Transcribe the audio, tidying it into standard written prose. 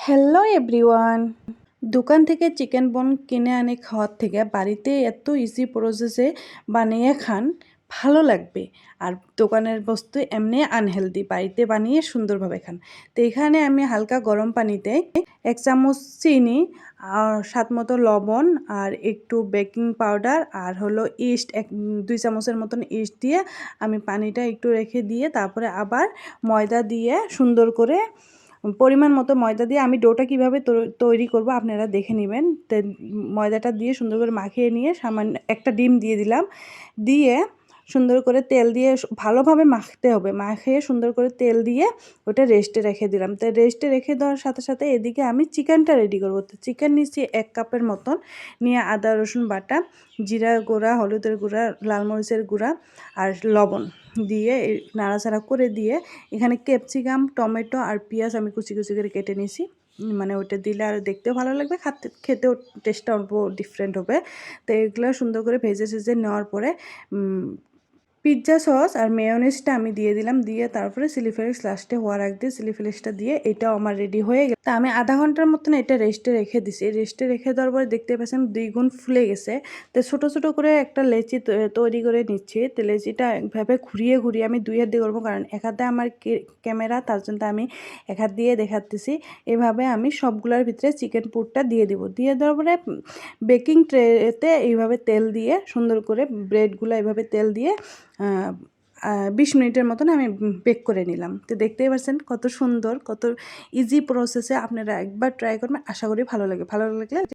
Hello everyone. দোকান থেকে chicken বোন কিনে আনে খাওয়ার থেকে বাড়িতে এত ইজি প্রসেসে বানিয়ে খান, ভালো লাগবে। আর দোকানের বস্তু এমনি আনহেলদি, বাড়িতে বানিয়ে সুন্দরভাবে খান। তো এখানে আমি হালকা গরম পানিতে 1 চামচ চিনি আর স্বাদ মতো লবণ আর একটু বেকিং পাউডার আর হলো ইস্ট 2 চামচের মতন ইস্ট দিয়ে আমি পানিটা একটু রেখে দিয়ে তারপরে আবার ময়দা দিয়ে সুন্দর করে পরিমাণ মতো ময়দা দিয়ে আমি ডোটা কীভাবে তৈরি করব আপনারা দেখে নেবেন। তো ময়দাটা দিয়ে সুন্দর করে মাখিয়ে নিয়ে সামান্য একটা ডিম দিয়ে দিলাম, দিয়ে সুন্দর করে তেল দিয়ে ভালোভাবে মাখতে হবে। মাখিয়ে সুন্দর করে তেল দিয়ে ওটা রেস্টে রেখে দিলাম। তো রেস্টে রেখে দেওয়ার সাথে সাথে এদিকে আমি চিকেনটা রেডি করব। তো চিকেন নিচ্ছি 1 কাপের মতন, নিয়ে আদা রসুন বাটা, জিরা গুঁড়া, হলুদের গুঁড়া, লাল মরিচের গুঁড়া আর লবণ দিয়ে নাড়াচাড়া করে দিয়ে এখানে ক্যাপসিকাম, টমেটো আর পেঁয়াজ আমি কুচি কুচি করে কেটে নিয়েছি। মানে ওটা দিলে আর দেখতেও ভালো লাগবে, খেতেও টেস্টটা অল্প ডিফারেন্ট হবে। তো এগুলো সুন্দর করে ভেজে সেজে নেওয়ার পরে পিৎজা সস আর মেয়োনেজটা আমি দিয়ে দিলাম, দিয়ে তারপরে চিলি ফ্লেক্স লাস্টে হওয়ার আগ দিয়ে চিলি ফ্লেক্সটা দিয়ে এটাও আমার রেডি হয়ে গেছে। তা আমি আধা ঘন্টার মতন এটা রেস্টে রেখে দিছি। রেস্টে রেখে দেওয়ার পরে দেখতে পাচ্ছেন 2 গুণ ফুলে গেছে। তো ছোটো ছোটো করে একটা লেচি তৈরি করে নিচ্ছি। তো লেচিটা একভাবে ঘুরিয়ে ঘুরিয়ে আমি 2 হাত দিয়ে করবো, কারণ এক হাতে আমার ক্যামেরা, তার জন্য আমি এক হাত দিয়ে দেখাতেছি। এভাবে আমি সবগুলোর ভিতরে চিকেন পুরটা দিয়ে দিব। দিয়ে দেওয়ার পরে বেকিং ট্রেতে এইভাবে তেল দিয়ে সুন্দর করে ব্রেডগুলো এইভাবে তেল দিয়ে 20 মিনিটের মতন আমি বেক করে নিলাম। তো দেখতেই পাচ্ছেন কত সুন্দর, কত ইজি প্রসেসে। আপনারা একবার ট্রাই করবেন, আশা করি ভালো লাগে। ভালো লাগলে